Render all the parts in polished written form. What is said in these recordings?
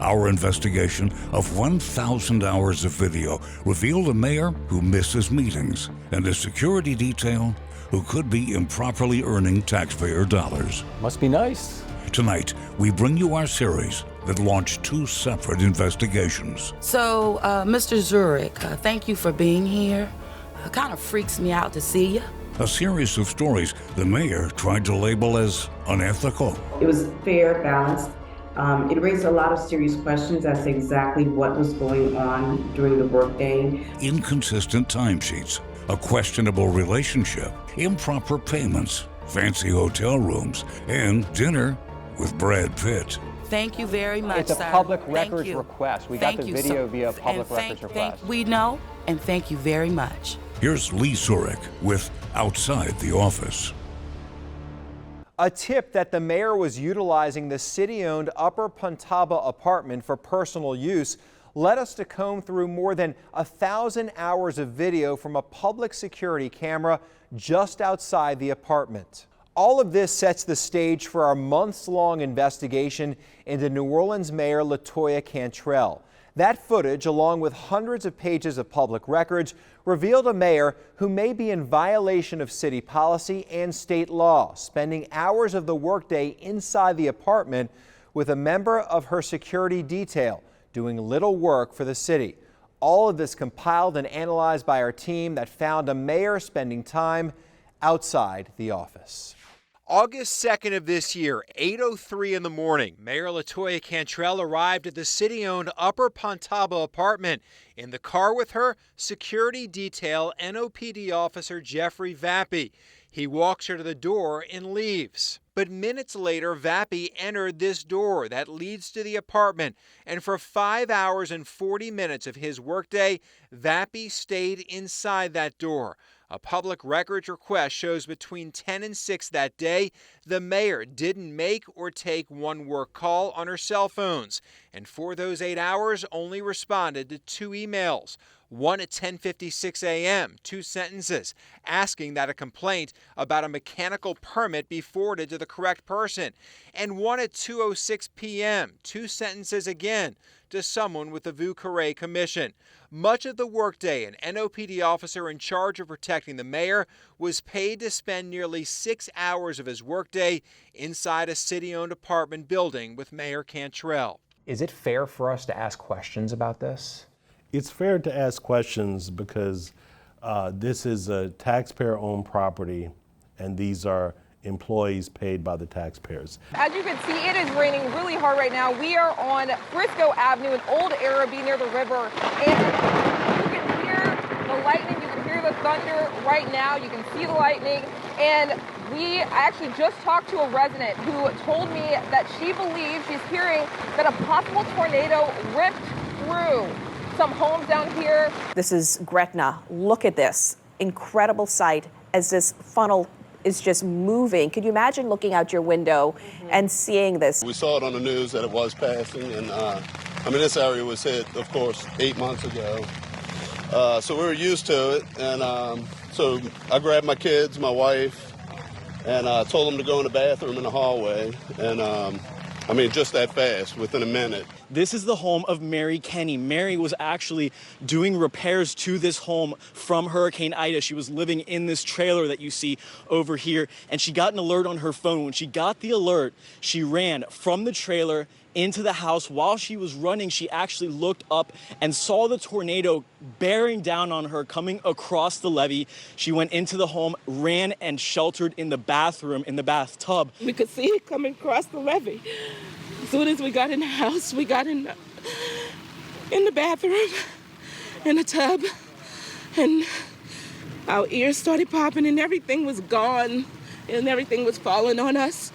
Our investigation of 1,000 hours of video revealed a mayor who misses meetings and a security detail who could be improperly earning taxpayer dollars. Must be nice. Tonight, we bring you our series that launched 2 separate investigations. So, Mr. Zurich, thank you for being here. It kind of freaks me out to see you. A series of stories the mayor tried to label as unethical. It was fair, balanced. It raised a lot of serious questions as to exactly what was going on during the workday. Inconsistent timesheets, a questionable relationship, improper payments, fancy hotel rooms, and dinner with Brad Pitt. Thank you very much, It's a sir. public Thank records you. request. We Thank got the you video so- via public and records request. we know, and thank you very much. Here's Lee Zurich with Outside the Office. A tip that the mayor was utilizing the city-owned Upper Puntaba apartment for personal use led us to comb through more than 1,000 hours of video from a public security camera just outside the apartment. All of this sets the stage for our months-long investigation into New Orleans Mayor LaToya Cantrell. That footage, along with hundreds of pages of public records, revealed a mayor who may be in violation of city policy and state law, spending hours of the workday inside the apartment with a member of her security detail, doing little work for the city. All of this compiled and analyzed by our team that found a mayor spending time outside the office. August 2nd of this year, 8:03 in the morning, Mayor LaToya Cantrell arrived at the city-owned Upper Puntaba apartment. In the car with her, security detail NOPD officer Jeffrey Vappy. He walks her to the door and leaves. But minutes later, Vappy entered this door that leads to the apartment, and for 5 hours and 40 minutes of his workday, Vappy stayed inside that door. A public records request shows between 10 and 6 that day, the mayor didn't make or take one work call on her cell phones, and for those 8 hours only responded to 2 emails. One at 10:56 a.m., 2 sentences, asking that a complaint about a mechanical permit be forwarded to the correct person, and one at 2:06 p.m., 2 sentences again, to someone with the Vieux Carré Commission. Much of the workday, an NOPD officer in charge of protecting the mayor was paid to spend nearly 6 hours of his workday inside a city-owned apartment building with Mayor Cantrell. Is it fair for us to ask questions about this? It's fair to ask questions because this is a taxpayer-owned property, and these are employees paid by the taxpayers. As you can see, it is raining really hard right now. We are on Frisco Avenue in Old Araby near the river, and you can hear the lightning, you can hear the thunder right now, you can see the lightning, and I actually just talked to a resident who told me that she believes she's hearing that a possible tornado ripped through some homes down here. This is Gretna. Look at this incredible sight as this funnel is just moving. Could you imagine looking out your window and seeing this? We saw it on the news that it was passing, and this area was hit, of course, 8 months ago. So we were used to it, and so I grabbed my kids, my wife, and told them to go in the bathroom in the hallway, and just that fast, within a minute. This is the home of Mary Kenny. Mary was actually doing repairs to this home from Hurricane Ida. She was living in this trailer that you see over here, and she got an alert on her phone. When she got the alert, she ran from the trailer into the house. While she was running, she actually looked up and saw the tornado bearing down on her, coming across the levee. She went into the home, ran and sheltered in the bathroom, in the bathtub. We could see it coming across the levee. As soon as we got in the house, we got in the bathroom, in the tub, and our ears started popping and everything was gone and everything was falling on us.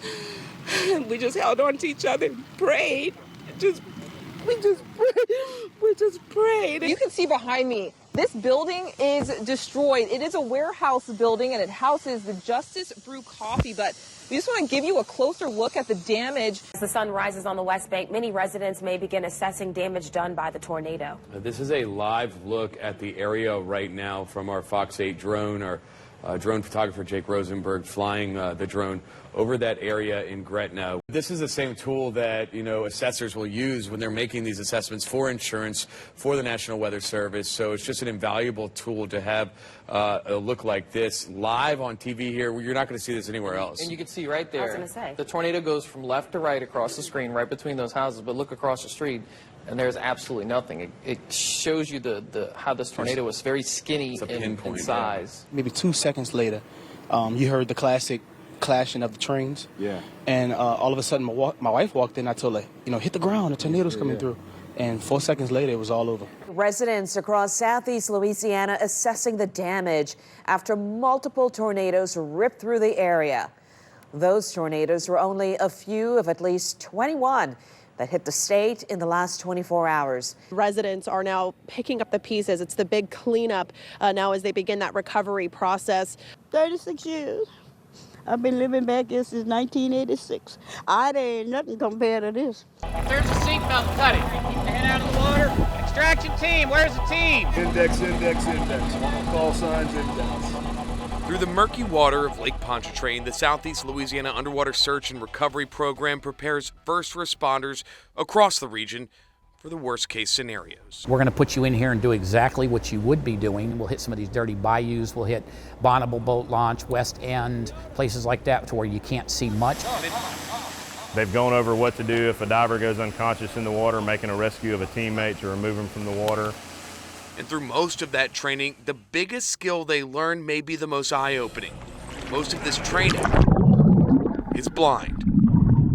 And we just held on to each other and prayed. We just prayed. You can see behind me, this building is destroyed. It is a warehouse building and it houses the Justice Brew Coffee, but we just want to give you a closer look at the damage. As the sun rises on the West Bank, many residents may begin assessing damage done by the tornado. This is a live look at the area right now from our Fox 8 drone. Our drone photographer Jake Rosenberg flying the drone over that area in Gretna. This is the same tool that, assessors will use when they're making these assessments for insurance, for the National Weather Service. So it's just an invaluable tool to have a look like this live on TV here. You're not going to see this anywhere else. And you can see right there, I was gonna say. the tornado goes from left to right across the screen, right between those houses, but look across the street, and there's absolutely nothing. It shows you how this tornado was very skinny in size. Maybe 2 seconds later, you heard the classic clashing of the trains. Yeah. And all of a sudden, my wife walked in. I told her, hit the ground. The tornado's coming through. And 4 seconds later, it was all over. Residents across southeast Louisiana assessing the damage after multiple tornadoes ripped through the area. Those tornadoes were only a few of at least 21 that hit the state in the last 24 hours. Residents are now picking up the pieces. It's the big cleanup now as they begin that recovery process. 36 years. I've been living back here since 1986. There ain't nothing compared to this. There's a seatbelt, cut it. Keep the head out of the water. Extraction team, where's the team? Index. Call signs, index. Through the murky water of Lake Pontchartrain, the Southeast Louisiana Underwater Search and Recovery Program prepares first responders across the region for the worst-case scenarios. We're going to put you in here and do exactly what you would be doing. We'll hit some of these dirty bayous. We'll hit Bonneville Boat Launch, West End, places like that to where you can't see much. They've gone over what to do if a diver goes unconscious in the water, making a rescue of a teammate to remove him from the water. And through most of that training, the biggest skill they learn may be the most eye-opening. Most of this training is blind.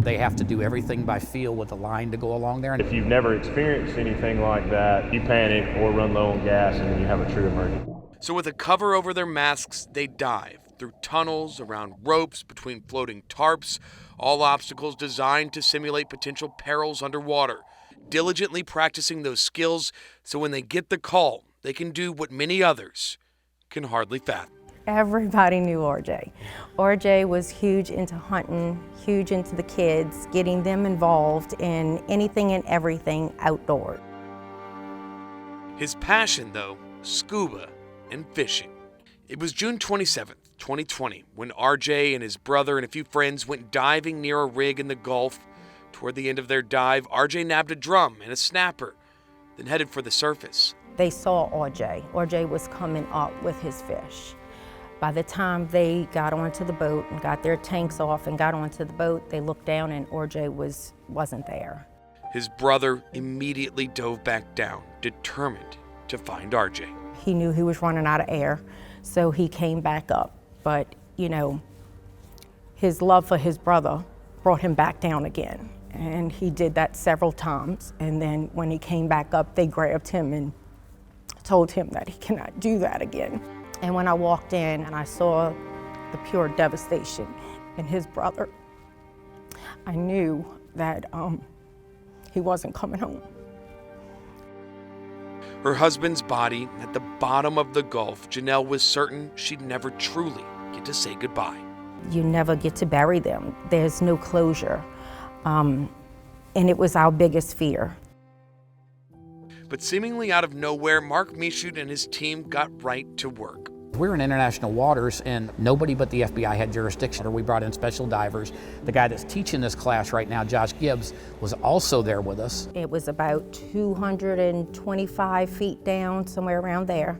They have to do everything by feel with a line to go along there. If you've never experienced anything like that, you panic or run low on gas and then you have a true emergency. So with a cover over their masks, they dive through tunnels, around ropes, between floating tarps, all obstacles designed to simulate potential perils underwater, diligently practicing those skills so when they get the call, they can do what many others can hardly fathom. Everybody knew RJ. RJ was huge into hunting, huge into the kids, getting them involved in anything and everything outdoors. His passion, though, scuba and fishing. It was June 27th, 2020, when RJ and his brother and a few friends went diving near a rig in the Gulf. Toward the end of their dive, RJ nabbed a drum and a snapper, then headed for the surface. They saw RJ. RJ was coming up with his fish. By the time they got onto the boat and got their tanks off and got onto the boat, they looked down and RJ wasn't there. His brother immediately dove back down, determined to find RJ. He knew he was running out of air, so he came back up. But, his love for his brother brought him back down again. And he did that several times. And then when he came back up, they grabbed him and told him that he cannot do that again. And when I walked in and I saw the pure devastation in his brother, I knew that he wasn't coming home. Her husband's body at the bottom of the Gulf, Janelle was certain she'd never truly get to say goodbye. You never get to bury them. There's no closure. And it was our biggest fear. But seemingly out of nowhere, Mark Michaud and his team got right to work. We're in international waters and nobody but the FBI had jurisdiction. We brought in special divers. The guy that's teaching this class right now, Josh Gibbs, was also there with us. It was about 225 feet down, somewhere around there.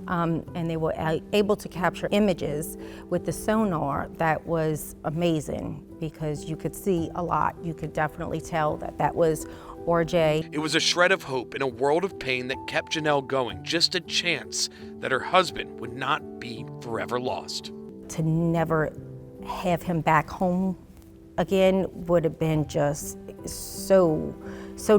And they were able to capture images with the sonar that was amazing because you could see a lot. You could definitely tell that that was RJ. It was a shred of hope in a world of pain that kept Janelle going, just a chance that her husband would not be forever lost. To never have him back home again would have been just so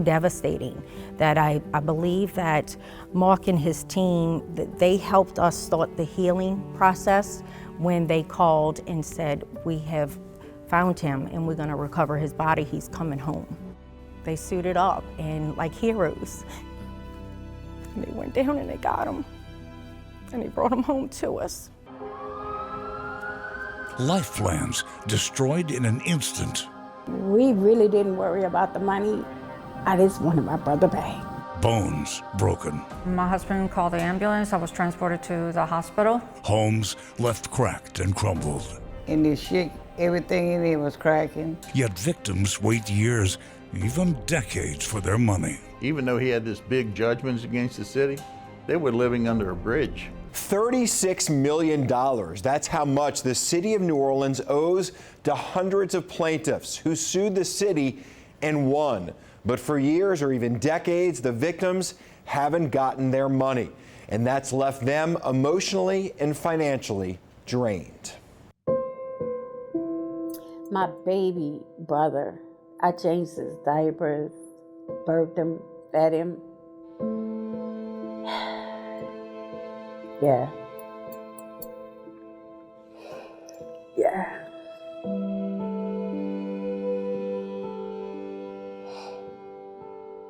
devastating that I believe that Mark and his team, that they helped us start the healing process when they called and said, we have found him and we're gonna recover his body, he's coming home. They suited up and like heroes. And they went down and they got him and they brought him home to us. Life plans destroyed in an instant. We really didn't worry about the money. I just wanted my brother back. bones broken, My husband called the ambulance. I was transported to the hospital. homes left cracked and crumbled. And the shit, everything in it was cracking. Yet victims wait years, even decades, for their money. Even though he had this big judgments against the city, they were living under a bridge. $36 million. That's how much the city of New Orleans owes to hundreds of plaintiffs who sued the city and won. But for years or even decades, the victims haven't gotten their money. And that's left them emotionally and financially drained. My baby brother, I changed his diapers, birthed him, fed him. Yeah. Yeah.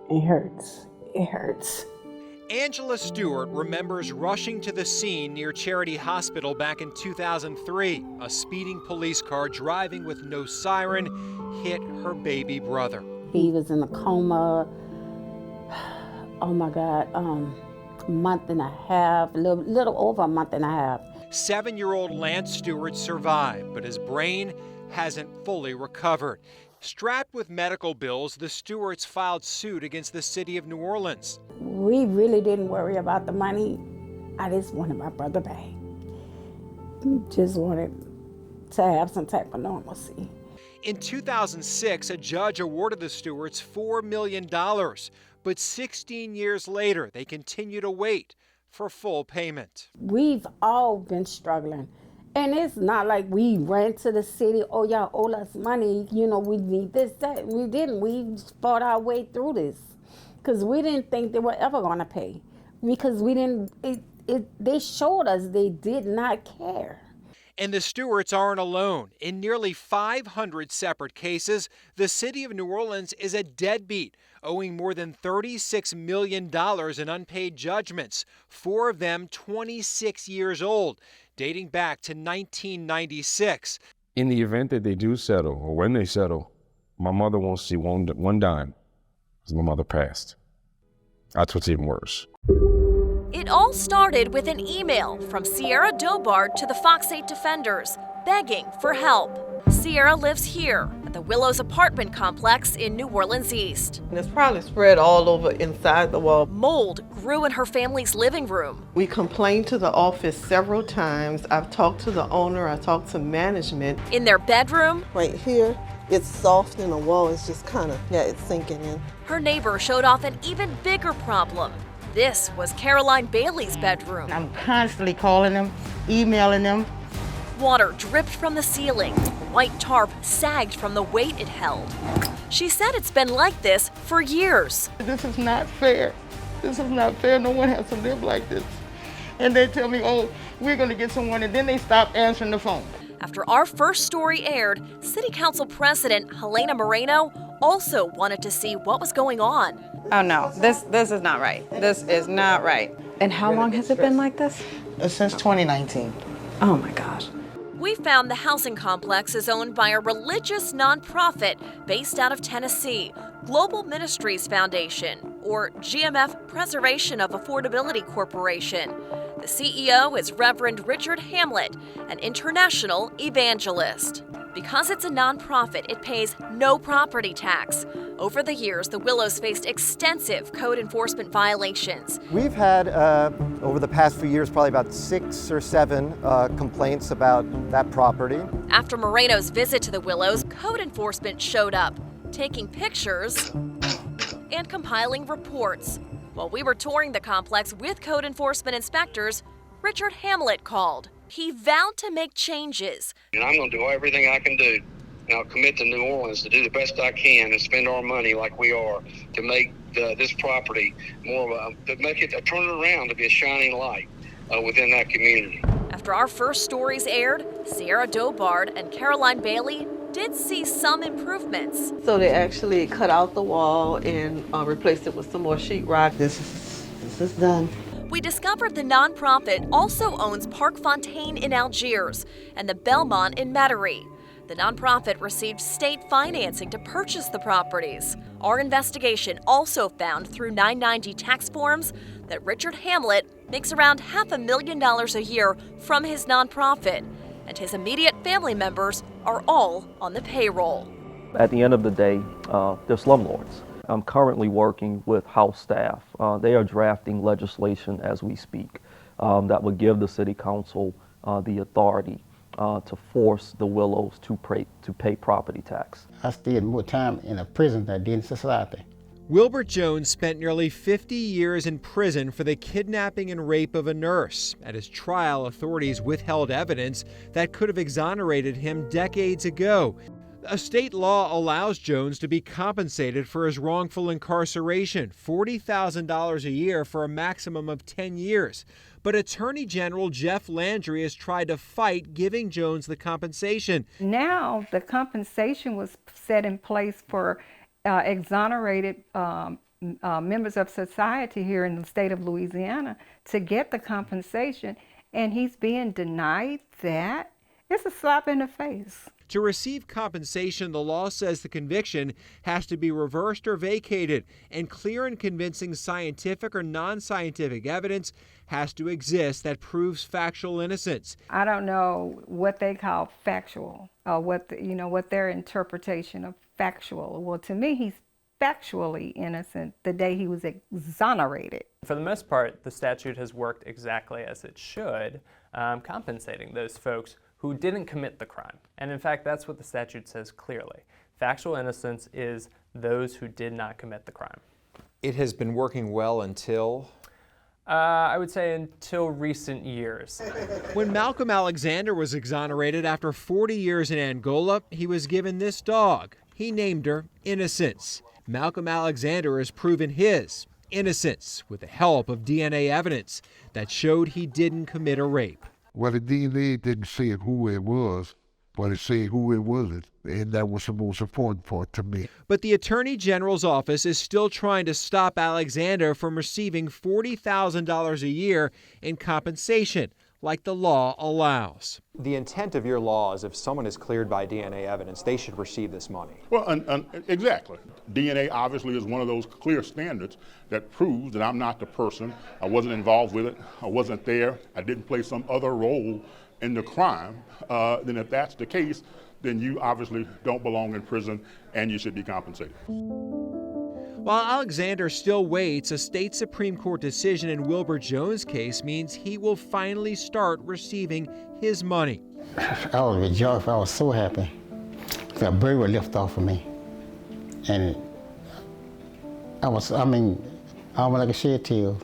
It hurts. It hurts. Angela Stewart remembers rushing to the scene near Charity Hospital back in 2003. A speeding police car driving with no siren hit her baby brother. He was in a coma. Oh my God, a month and a half, a little over a month and a half. 7-year-old Lance Stewart survived, but his brain hasn't fully recovered. Strapped with medical bills, the Stewarts filed suit against the city of New Orleans. We really didn't worry about the money. I just wanted my brother back. Just wanted to have some type of normalcy. In 2006, a judge awarded the Stewarts $4 million, but 16 years later, they continue to wait for full payment. We've all been struggling. And it's not like we ran to the city, oh, y'all owe us money, you know, we need this, that. We didn't. We fought our way through this because we didn't think they were ever going to pay because we didn't, they showed us they did not care. And the Stewarts aren't alone. In nearly 500 separate cases, the city of New Orleans is a deadbeat, owing more than $36 million in unpaid judgments, 4 of them 26 years old, dating back to 1996. In the event that they do settle, or when they settle, my mother won't see one dime because my mother passed. That's what's even worse. It all started with an email from Sierra Dobard to the Fox 8 defenders, begging for help. Sierra lives here at the Willows apartment complex in New Orleans East. And it's probably spread all over inside the wall. Mold grew in her family's living room. We complained to the office several times. I've talked to the owner, I talked to management. In their bedroom, right here, it's soft and the wall is just kind of, it's sinking in. Her neighbor showed off an even bigger problem. This was Caroline Bailey's bedroom. I'm constantly calling them, emailing them. Water dripped from the ceiling. White tarp sagged from the weight it held. She said it's been like this for years. This is not fair. This is not fair. No one has to live like this. And they tell me, oh, we're going to get someone, and then they stop answering the phone. After our first story aired, City Council President Helena Moreno also wanted to see what was going on. Oh no, this is not right. This is not right. And how long has it been like this? Since 2019. Oh my gosh. We found the housing complex is owned by a religious nonprofit based out of Tennessee, Global Ministries Foundation, or GMF Preservation of Affordability Corporation. The CEO is Reverend Richard Hamlet, an international evangelist. Because it's a nonprofit, it pays no property tax. Over the years, the Willows faced extensive code enforcement violations. We've had, over the past few years, probably about 6 or 7 complaints about that property. After Moreno's visit to the Willows, code enforcement showed up, taking pictures and compiling reports. While we were touring the complex with code enforcement inspectors, Richard Hamlet called. He vowed to make changes. And I'm going to do everything I can do, and I'll commit to New Orleans to do the best I can and spend our money like we are to make this property more of a, to make it, turn it around to be a shining light within that community. After our first stories aired, Sierra Dobard and Caroline Bailey did see some improvements. So they actually cut out the wall and replaced it with some more sheetrock. This is done. We discovered the nonprofit also owns Parc Fontaine in Algiers and the Belmont in Metairie. The nonprofit received state financing to purchase the properties. Our investigation also found through 990 tax forms that Richard Hamlet makes around $500,000 a year from his nonprofit, and his immediate family members are all on the payroll. At the end of the day, they're slumlords. I'm currently working with House staff. They are drafting legislation as we speak that would give the City Council the authority to force the Willows to pay property tax. I stayed more time in a prison than I did in society. Wilbert Jones spent nearly 50 years in prison for the kidnapping and rape of a nurse. At his trial, authorities withheld evidence that could have exonerated him decades ago. A state law allows Jones to be compensated for his wrongful incarceration, $40,000 a year for a maximum of 10 years. But Attorney General Jeff Landry has tried to fight giving Jones the compensation. Now the compensation was set in place for exonerated members of society here in the state of Louisiana to get the compensation, and he's being denied that. It's a slap in the face. To receive compensation, the law says the conviction has to be reversed or vacated, and clear and convincing scientific or non-scientific evidence has to exist that proves factual innocence. I don't know what they call factual, what their interpretation of factual. Well, to me, he's factually innocent the day he was exonerated. For the most part, the statute has worked exactly as it should, compensating those folks who didn't commit the crime. And in fact, that's what the statute says clearly. Factual innocence is those who did not commit the crime. It has been working well until? I would say until recent years. When Malcolm Alexander was exonerated after 40 years in Angola, he was given this dog. He named her Innocence. Malcolm Alexander has proven his innocence with the help of DNA evidence that showed he didn't commit a rape. Well, the DNA didn't say who it was, but it said who it wasn't, and that was the most important part to me. But the Attorney General's office is still trying to stop Alexander from receiving $40,000 a year in compensation, like the law allows. The intent of your law is if someone is cleared by DNA evidence, they should receive this money. Well, exactly. DNA obviously is one of those clear standards that proves that I'm not the person. I wasn't involved with it. I wasn't there. I didn't play some other role in the crime. Then if that's the case, then you obviously don't belong in prison and you should be compensated. While Alexander still waits, a state Supreme Court decision in Wilbert Jones' case means he will finally start receiving his money. I was rejoiced. I was so happy. The burden was lifted off of me. And I was like a shed tear.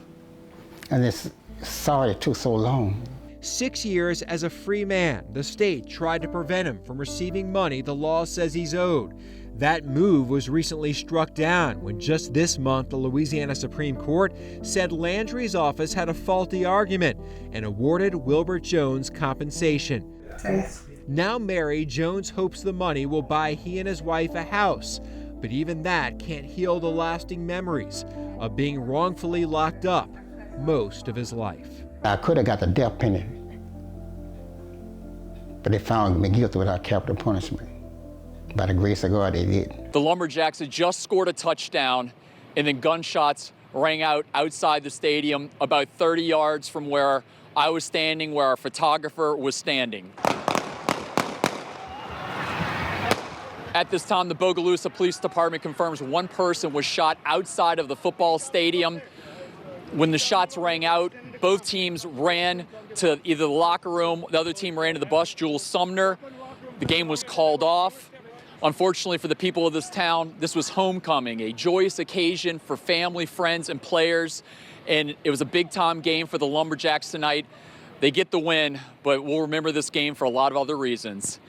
And it's sorry it took so long. 6 years as a free man, the state tried to prevent him from receiving money the law says he's owed. That move was recently struck down when just this month the Louisiana Supreme Court said Landry's office had a faulty argument and awarded Wilbert Jones compensation. Now married, Jones hopes the money will buy he and his wife a house, but even that can't heal the lasting memories of being wrongfully locked up most of his life. I could have got the death penalty, but they found me guilty without capital punishment. By the grace of God, they did. The Lumberjacks had just scored a touchdown, and then gunshots rang out outside the stadium about 30 yards from where I was standing, where our photographer was standing. At this time, the Bogalusa Police Department confirms one person was shot outside of the football stadium. When the shots rang out, both teams ran to either the locker room, the other team ran to the bus, Jules Sumner. The game was called off. Unfortunately for the people of this town, this was homecoming, a joyous occasion for family, friends, and players. And it was a big-time game for the Lumberjacks tonight. They get the win, but we'll remember this game for a lot of other reasons.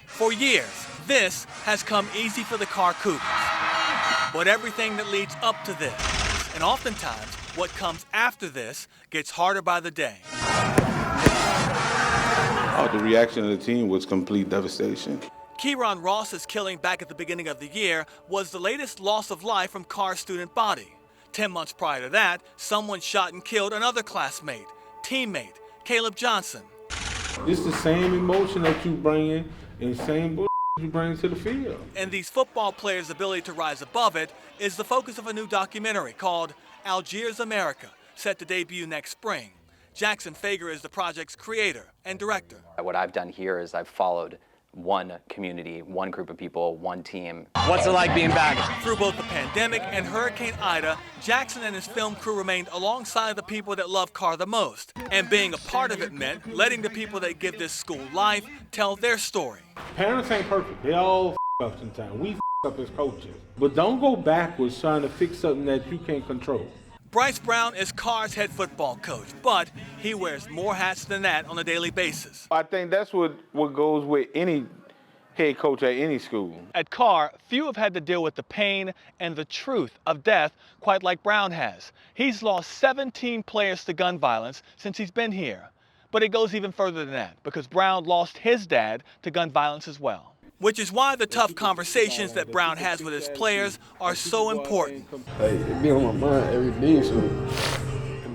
For years, this has come easy for the Carr Cougars. But everything that leads up to this, and oftentimes what comes after this, gets harder by the day. The reaction of the team was complete devastation. Kieron Ross's killing back at the beginning of the year was the latest loss of life from Carr's student body. 10 months prior to that, someone shot and killed another classmate, teammate, Caleb Johnson. It's the same emotion that you bring in and same bullshit you bring to the field. And these football players' ability to rise above it is the focus of a new documentary called Algiers America, set to debut next spring. Jackson Fager is the project's creator and director. What I've done here is I've followed one community, one group of people, one team. What's it like being back? Through both the pandemic and Hurricane Ida, Jackson and his film crew remained alongside the people that love Carr the most. And being a part of it meant letting the people that give this school life tell their story. Parents ain't perfect. They all up sometimes. We up as coaches. But don't go backwards trying to fix something that you can't control. Bryce Brown is Carr's head football coach, but he wears more hats than that on a daily basis. I think that's what goes with any head coach at any school. At Carr, few have had to deal with the pain and the truth of death quite like Brown has. He's lost 17 players to gun violence since he's been here. But it goes even further than that, because Brown lost his dad to gun violence as well. Which is why the tough conversations that Brown has with his players are so important. Hey, it be on my mind every day, so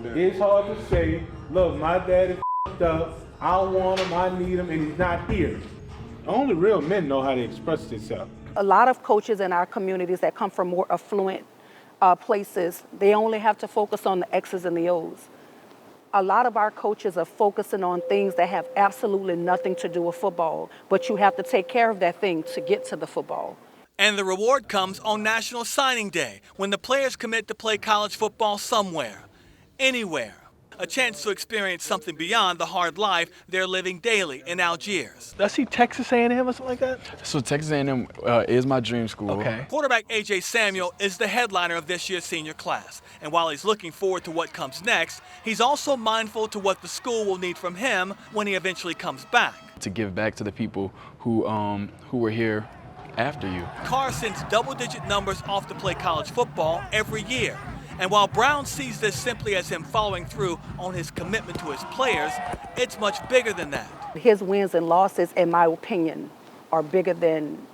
it's hard to say, look, my dad is up, I want him, I need him, and he's not here. Only real men know how to express themselves. A lot of coaches in our communities that come from more affluent places, they only have to focus on the X's and the O's. A lot of our coaches are focusing on things that have absolutely nothing to do with football, but you have to take care of that thing to get to the football. And the reward comes on National Signing Day, when the players commit to play college football somewhere, anywhere. A chance to experience something beyond the hard life they're living daily in Algiers. Does he Texas A&M or something like that? So Texas A&M is my dream school. Okay. Quarterback A.J. Samuel is the headliner of this year's senior class. And while he's looking forward to what comes next, he's also mindful to what the school will need from him when he eventually comes back. To give back to the people who were here after you. Carr sends double-digit numbers off to play college football every year. And while Brown sees this simply as him following through on his commitment to his players, it's much bigger than that. His wins and losses, in my opinion, are bigger than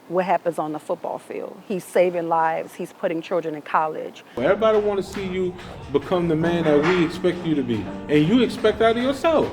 what happens on the football field. He's saving lives. He's putting children in college. Everybody want to see you become the man that we expect you to be, and you expect out of yourself.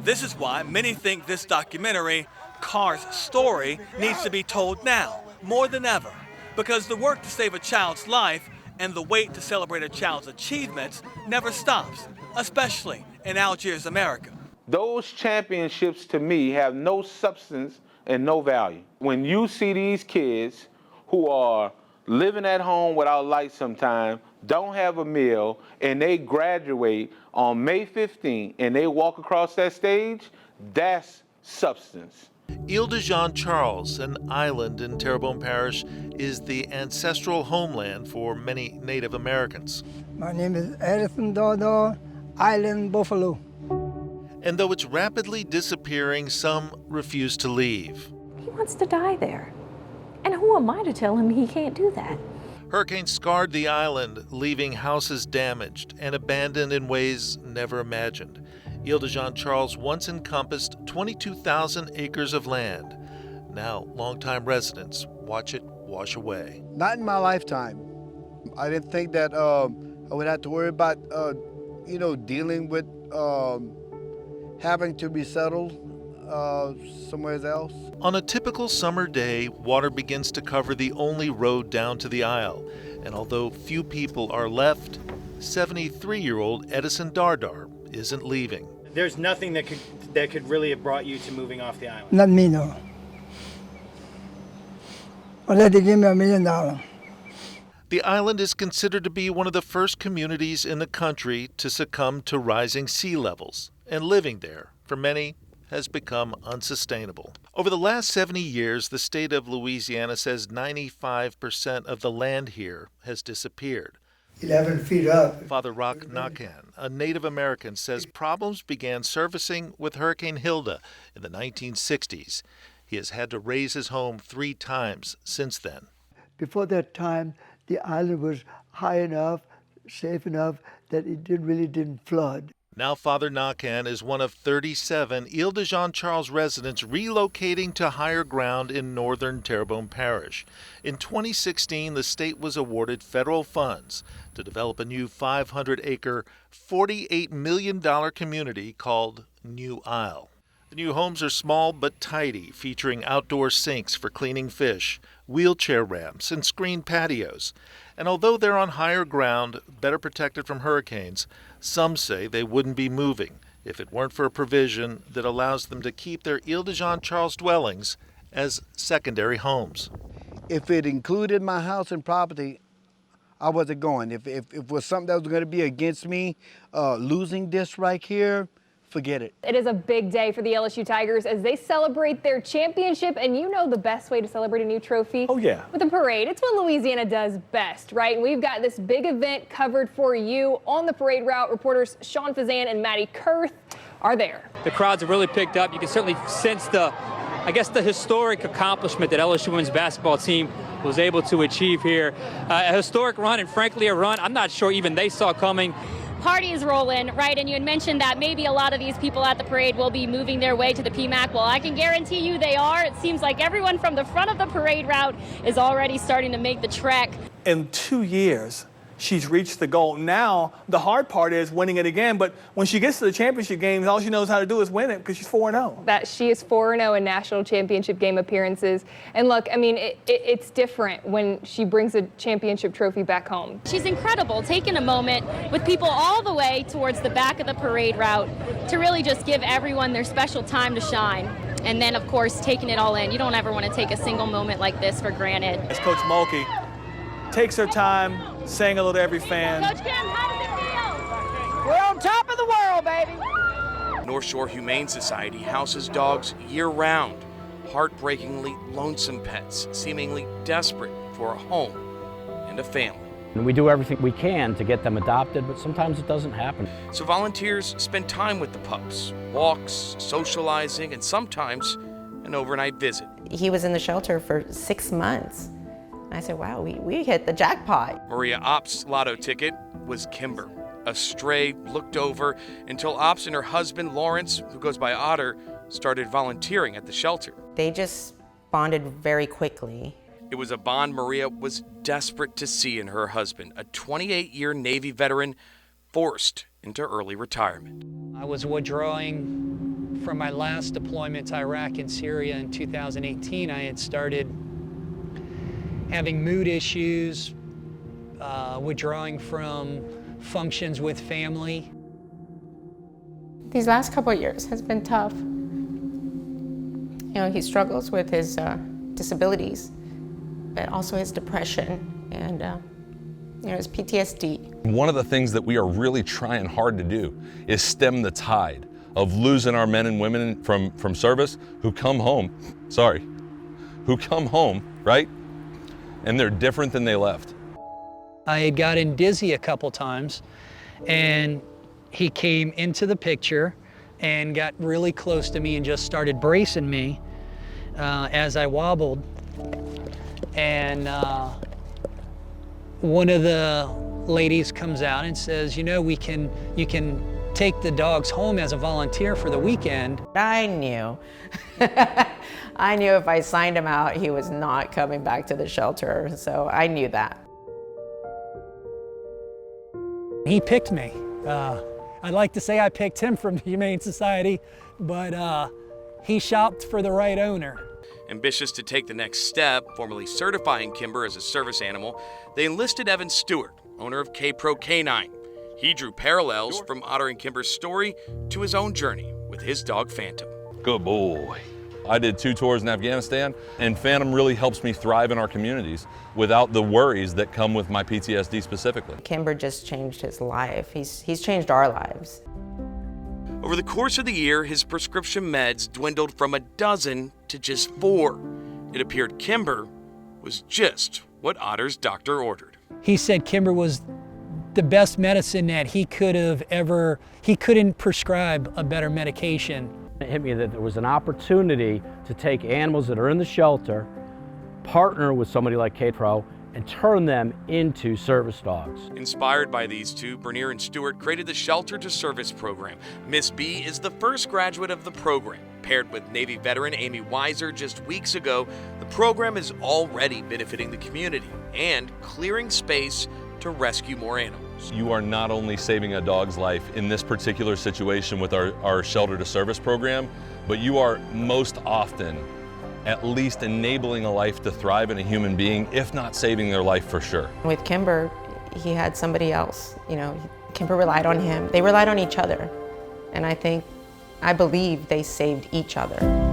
This is why many think this documentary, Carr's story, needs to be told now, more than ever. Because the work to save a child's life and the wait to celebrate a child's achievements never stops, especially in Algiers, America. Those championships to me have no substance and no value. When you see these kids who are living at home without lights sometimes, don't have a meal, and they graduate on May 15th and they walk across that stage, that's substance. Ile de Jean Charles, an island in Terrebonne Parish, is the ancestral homeland for many Native Americans. My name is Edison Dodo, Island Buffalo. And though it's rapidly disappearing, some refuse to leave. He wants to die there. And who am I to tell him he can't do that? Hurricanes scarred the island, leaving houses damaged and abandoned in ways never imagined. Ile de Jean Charles once encompassed 22,000 acres of land. Now, longtime residents watch it wash away. Not in my lifetime. I didn't think that I would have to worry about, dealing with having to be settled somewhere else. On a typical summer day, water begins to cover the only road down to the Isle. And although few people are left, 73-year-old Edison Dardar isn't leaving. There's nothing that could really have brought you to moving off the island. Not me, no. Unless they give me $1 million. The island is considered to be one of the first communities in the country to succumb to rising sea levels, and living there, for many, has become unsustainable. Over the last 70 years, the state of Louisiana says 95% of the land here has disappeared. 11 feet up. Father Rock Nakan, a Native American, says problems began surfacing with Hurricane Hilda in the 1960s. He has had to raise his home 3 times since then. Before that time, the island was high enough, safe enough, that it really didn't flood. Now Father Nakan is one of 37 Ile de Jean Charles residents relocating to higher ground in northern Terrebonne Parish. In 2016, the state was awarded federal funds to develop a new 500-acre, $48 million community called New Isle. The new homes are small but tidy, featuring outdoor sinks for cleaning fish, wheelchair ramps, and screened patios. And although they're on higher ground, better protected from hurricanes, some say they wouldn't be moving if it weren't for a provision that allows them to keep their Ile-de-Jean-Charles dwellings as secondary homes. If it included my house and property, I wasn't going. If it was something that was going to be against me losing this right here, forget it. It is a big day for the LSU Tigers as they celebrate their championship, and you know the best way to celebrate a new trophy? Oh, yeah. With a parade. It's what Louisiana does best, right? We've got this big event covered for you on the parade route. Reporters Sean Fazan and Maddie Kurth are there. The crowds have really picked up. You can certainly sense the historic accomplishment that LSU women's basketball team was able to achieve here. A historic run, and frankly, a run I'm not sure even they saw coming. Party is rolling, right? And you had mentioned that maybe a lot of these people at the parade will be moving their way to the PMAC. Well, I can guarantee you they are. It seems like everyone from the front of the parade route is already starting to make the trek. In 2 years, she's reached the goal. Now, the hard part is winning it again. But when she gets to the championship games, all she knows how to do is win it because she's 4-0. That she is 4-0 in national championship game appearances. And look, I mean, it's different when she brings a championship trophy back home. She's incredible, taking a moment with people all the way towards the back of the parade route to really just give everyone their special time to shine. And then, of course, taking it all in. You don't ever want to take a single moment like this for granted. As Coach Mulkey takes her time, saying hello to every fan. Coach Kim, how does it feel? We're on top of the world, baby. North Shore Humane Society houses dogs year-round, heartbreakingly lonesome pets, seemingly desperate for a home and a family. And we do everything we can to get them adopted, but sometimes it doesn't happen. So volunteers spend time with the pups, walks, socializing, and sometimes an overnight visit. He was in the shelter for 6 months. I said, wow, we hit the jackpot. Maria Opp's lotto ticket was Kimber, a stray looked over until Ops and her husband, Lawrence, who goes by Otter, started volunteering at the shelter. They just bonded very quickly. It was a bond Maria was desperate to see in her husband, a 28-year Navy veteran forced into early retirement. I was withdrawing from my last deployment to Iraq and Syria in 2018. I had started having mood issues, withdrawing from functions with family. These last couple of years has been tough. You know, he struggles with his disabilities, but also his depression and his PTSD. One of the things that we are really trying hard to do is stem the tide of losing our men and women from service who come home, right? And they're different than they left. I had gotten dizzy a couple times, and he came into the picture and got really close to me and just started bracing me as I wobbled. And one of the ladies comes out and says, you know, you can take the dogs home as a volunteer for the weekend. I knew. I knew if I signed him out, he was not coming back to the shelter, so I knew that. He picked me. I'd like to say I picked him from the Humane Society, but he shopped for the right owner. Ambitious to take the next step, formally certifying Kimber as a service animal, they enlisted Evan Stewart, owner of K-Pro Canine. He drew parallels from Otter and Kimber's story to his own journey with his dog Phantom. Good boy. I did 2 tours in Afghanistan, and Phantom really helps me thrive in our communities without the worries that come with my PTSD specifically. Kimber just changed his life. He's changed our lives. Over the course of the year, his prescription meds dwindled from 12 to just 4. It appeared Kimber was just what Otter's doctor ordered. He said Kimber was the best medicine that he couldn't prescribe a better medication. It hit me that there was an opportunity to take animals that are in the shelter, partner with somebody like K-Pro, and turn them into service dogs. Inspired by these two, Bernier and Stewart created the Shelter to Service program. Miss B is the first graduate of the program. Paired with Navy veteran Amy Weiser just weeks ago, the program is already benefiting the community and clearing space to rescue more animals. You are not only saving a dog's life in this particular situation with our shelter to service program, but you are most often at least enabling a life to thrive in a human being, if not saving their life for sure. With Kimber, he had somebody else. You know, Kimber relied on him. They relied on each other. And I believe they saved each other.